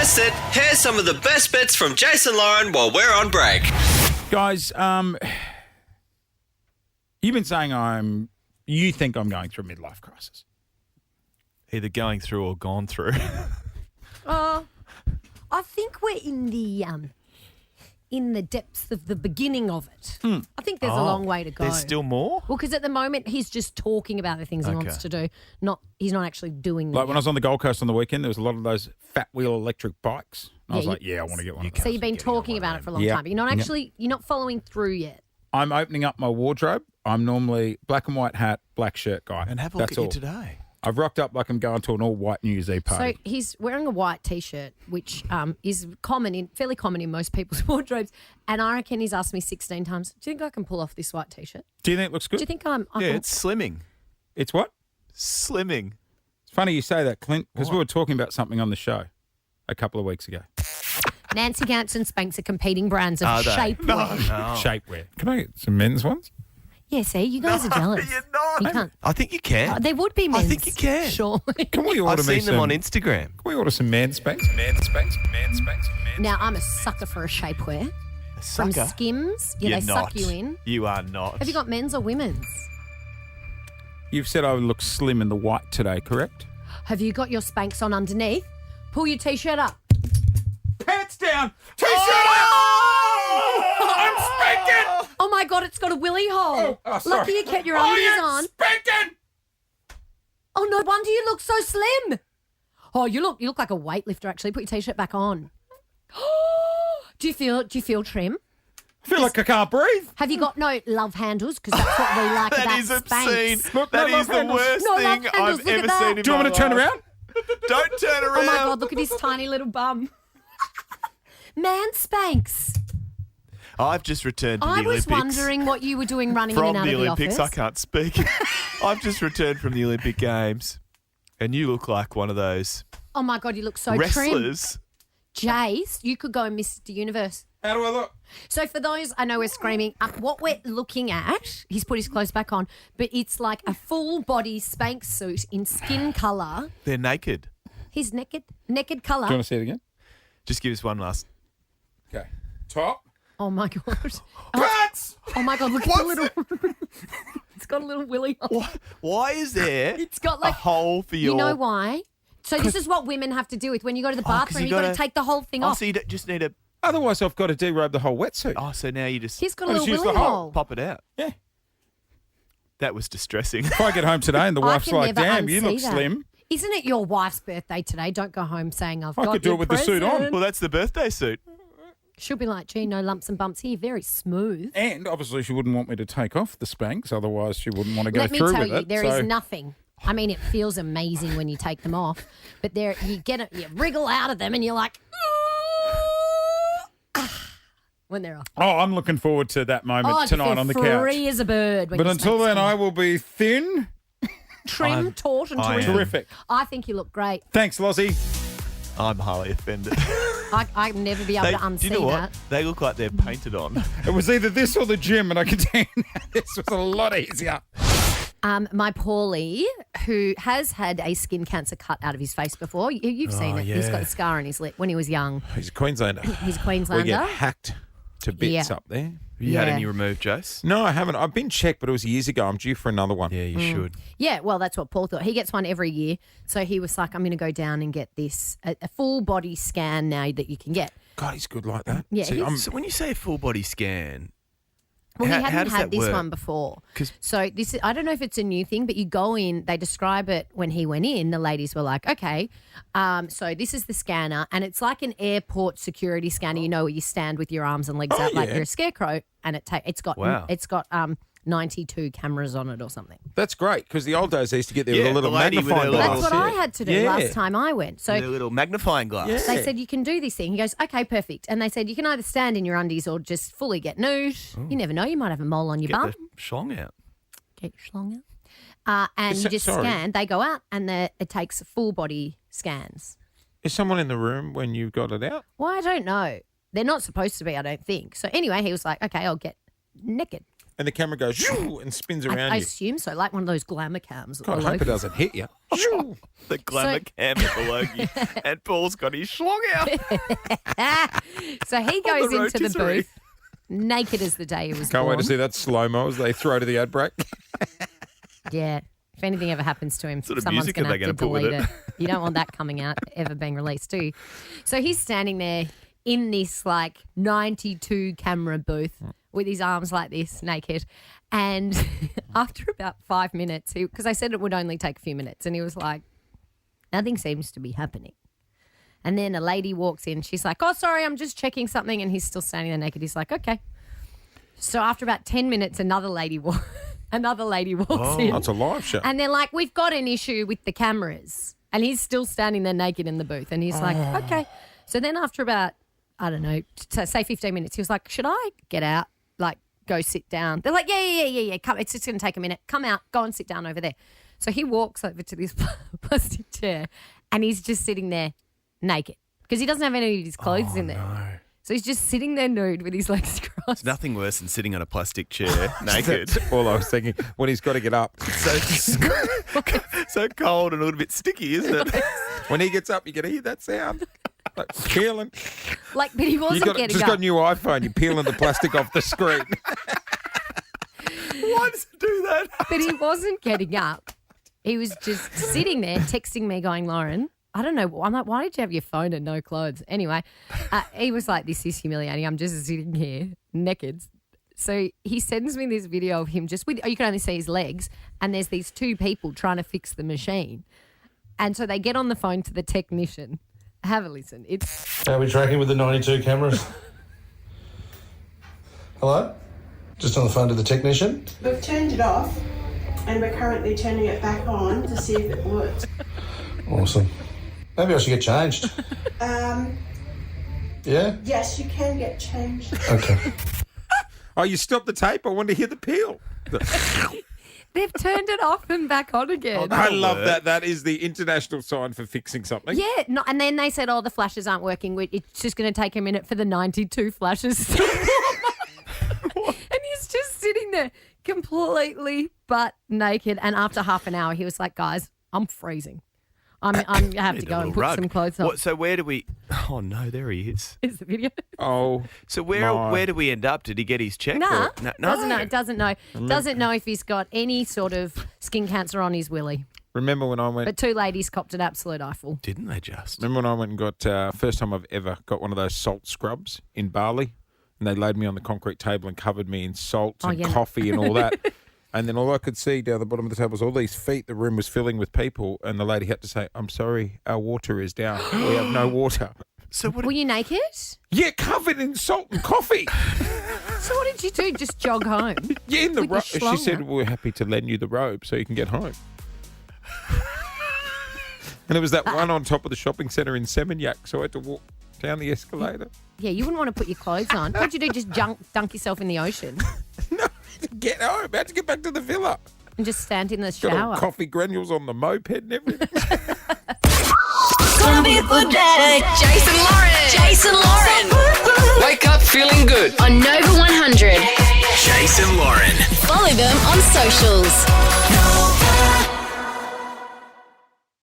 guessed it. Here's some of the best bits from Jason Lauren while we're on break. Guys, you've been saying you think I'm going through a midlife crisis. Either going through or gone through. I think we're in the depths of the beginning of it. I think there's a long way to go. There's still more? Well, because at the moment he's just talking about the things he wants to do. He's not actually doing them. Like when I was on the Gold Coast on the weekend, there was a lot of those fat wheel electric bikes. And I was Yeah, like, I want to get one of those. So you've been talking about it for a long time, but you're not following through yet. I'm opening up my wardrobe. I'm normally black and white hat, black shirt guy. And have a look That's at you all. today. I've rocked up like I'm going to an all-white New Year's Eve party. So he's wearing a white T-shirt, which is fairly common in most people's wardrobes. And I reckon he's asked me 16 times, do you think I can pull off this white T-shirt? Do you think it looks good? Do you think I Yeah, can... it's slimming. It's what? Slimming. It's funny you say that, Clint, because we were talking about something on the show a couple of weeks ago. Nancy Gantz and Spanx are competing brands of Are they? shapewear. Shapewear. Can I get some men's ones? Yeah, see, you guys are jealous. You're not. You can't. I think you can. There would be men's. I think you can. Sure. Can we order I've me seen them some- on Instagram. Can we order some man Spanx? Man Spanx? Man Spanx? Man Now, I'm a sucker for a shapewear. A From sucker? Skims. Yeah, You're they not. suck you in. You are not. Have you got men's or women's? You've said I would look slim in the white today, correct? Have you got your Spanx on underneath? Pull your T-shirt up. Pants down! T-shirt up! I'm spanking! Oh my God, it's got a willy hole. sorry. Lucky you kept your undies on. Spanking! Oh, no wonder you look so slim. Oh, you look like a weightlifter, actually. Put your T-shirt back on. Do you feel trim? I feel like I can't breathe. Have you got no love handles? Because that's what we like That about is obscene. Spanx. Look, That no is love the handles. worst No love thing handles. I've Look at ever that. seen in Do you my want me to turn life. around? Don't turn around. Oh my God, look at his tiny little bum. Man Spanx. I've just returned to I the was Olympics. wondering what you were doing running in From and out the of the Olympics, office. I can't speak. I've just returned from the Olympic Games, and you look like one of those Oh my God, you look so trim. wrestlers. Jace, you could go in Mr. Universe. How do I look? So for those, I know we're screaming, what we're looking at, he's put his clothes back on, but it's like a full body Spanx suit in skin colour. They're naked. He's naked colour. Do you want to see it again? Just give us one last. Okay. Top. Oh my God. Pants! Oh my God, look at the little... It's got a little willy hole. Why is there It's got a like... hole for your... You know why? So this is what women have to do with when you go to the 'cause bathroom, you you've got to gotta- take the whole thing Oh, off. so you just need to... Otherwise, I've got to derobe the whole wetsuit. Oh, so now you just He's got a I'll little just use willy the hole. hole. pop it out. Yeah. That was distressing. If I get home today and the I wife's can like, never damn, you unsee look that. slim. Isn't it your wife's birthday today? Don't go home saying I've I got could do your it with the suit on. present. Well, that's the birthday suit. She'll be like, gee, no lumps and bumps here. Very smooth. And obviously, she wouldn't want me to take off the Spanx, otherwise, she wouldn't want to go Let me through tell with you, it. there is so nothing. I mean, it feels amazing when you take them off, but there you get it, you wriggle out of them, and you're like, when they're off. Oh, I'm looking forward to that moment Oh, tonight on the couch. free as a bird. When But you until spank then, I someone. will be thin. trim, taut, and I am. terrific. Terrific. I think you look great. Thanks, Lozzie. I'm highly offended. I'd never be able to unsee do you know that. what? They look like they're painted on. It was either this or the gym, and I can tell you now, this was a lot easier. My Paulie, who has had a skin cancer cut out of his face before, you've seen it. He's got a scar on his lip when he was young. He's a Queenslander. He's a We Queenslander. get hacked to bits Yeah. up there. Have you had Yeah. any removed, Jace? No, I haven't. I've been checked, but it was years ago. I'm due for another one. Yeah, you should. Yeah, well, that's what Paul thought. He gets one every year. So he was like, I'm going to go down and get this, a full body scan now that you can get. God, he's good like that. Yeah, See, he's- I'm, So when you say a full body scan, Well, How- he how hadn't does had that this work? one before. 'Cause- So this is, I don't know if it's a new thing, but you go in, they describe it when he went in, the ladies were like, okay, so this is the scanner and it's like an airport security scanner, you know, where you stand with your arms and legs out like yeah. you're a scarecrow and it's got Wow. 92 cameras on it or something. that's great because the old days they used to get there with Yeah, a little the lady with her magnifying little- glass. That's what I yeah. had to do Yeah. last time I went. So the little magnifying glass. Yeah. they said, you can do this thing. He goes, okay, perfect. And they said, you can either stand in your undies or just fully get nude. You never know. You might have a mole on your Get bum. the schlong out. Get your schlong out. And you just Sorry. scan. They go out and it takes full body scans. Is someone in the room when you got it out? Well, I don't know. They're not supposed to be, I don't think. So anyway, he was like, okay, I'll get naked. And the camera goes shoo, and spins around I you. assume so, like one of those glamour cams. God, I hope it doesn't hit you. Shoo. The glamour cam at the Logie. And Paul's got his schlong out. So he goes the into the rotisserie. booth naked as the day he was Can't wait born. to see that slow-mo as they throw to the ad break. Yeah. If anything ever happens to him, sort of someone's music are going they to have to gonna put with delete it? it. You don't want that coming out, ever being released, do you? So he's standing there in this like 92 camera booth with his arms like this, naked. And after about 5 minutes, because I said it would only take a few minutes, and he was like, nothing seems to be happening. And then a lady walks in. She's like, oh, sorry, I'm just checking something. And he's still standing there naked. He's like, okay. So after about 10 minutes, another lady walks in. That's a live show. And they're like, we've got an issue with the cameras. And he's still standing there naked in the booth. And he's like, okay. So then after about, I don't know, say 15 minutes, he was like, should I get out? Like, go sit down. They're like, yeah. Come, it's just going to take a minute. Come out. Go and sit down over there. So he walks over to this plastic chair and he's just sitting there naked because he doesn't have any of his clothes in there. No. So he's just sitting there nude with his legs crossed. Nothing worse than sitting on a plastic chair naked. That's all I was thinking when he's got to get up. So cold and a little bit sticky, isn't it? When he gets up, you can hear that sound. Like peeling. Like, but he You wasn't got, getting just up. got a new iPhone. You're peeling the plastic off the screen. Why does it do that? But he wasn't getting up. He was just sitting there texting me going, Lauren, I don't know. I'm like, why did you have your phone and no clothes? Anyway, he was like, this is humiliating. I'm just sitting here naked. So he sends me this video of him just with, you can only see his legs, and there's these two people trying to fix the machine. And so they get on the phone to the technician. Have a listen. It's How are we tracking with the 92 cameras? Hello? Just on the phone to the technician? We've turned it off and we're currently turning it back on to see if it works. Awesome. Maybe I should get changed. Yeah? Yes, you can get changed. Okay. Oh, you stopped the tape? I wanted to hear the peel. they've turned it off and back on again. I love that. That is the international sign for fixing something. Yeah, no, and then they said, oh, the flashes aren't working. It's just going to take a minute for the 92 flashes to warm up. And he's just sitting there completely butt naked. And after half an hour, he was like, guys, I'm freezing. I have to go and put some clothes on. So where do we... Oh, no, there he is. Is the video? Oh, So where do we end up? Did he get his check? Nah, or- No. doesn't know. Doesn't know. Doesn't know if he's got any sort of skin cancer on his willy. remember when I went? But two ladies copped an absolute eyeful. Didn't they just? Remember when I went and got first time I've ever got one of those salt scrubs in Bali, and they laid me on the concrete table and covered me in salt and yeah. coffee and all that. And then all I could see down the bottom of the table was all these feet. The room was filling with people, and the lady had to say, "I'm sorry, our water is down. We have no water." So what? Were you naked? Yeah, covered in salt and coffee. So what did you do? Just jog home? Yeah, in the With your robe. She schlong said, out. "We're happy to lend you the robe so you can get home." And it was that one on top of the shopping centre in Seminyak, so I had to walk down the escalator. Yeah, you wouldn't want to put your clothes on. What'd you do? Just dunk yourself in the ocean No, to get home. I had to get back to the villa. and just stand in the Got all shower? coffee granules on the moped and everything. Gonna be a good day. Jason Lauren. Jason Lauren. Wake up feeling good. On Nova 100. Jason Lauren. Follow them on socials. Nova.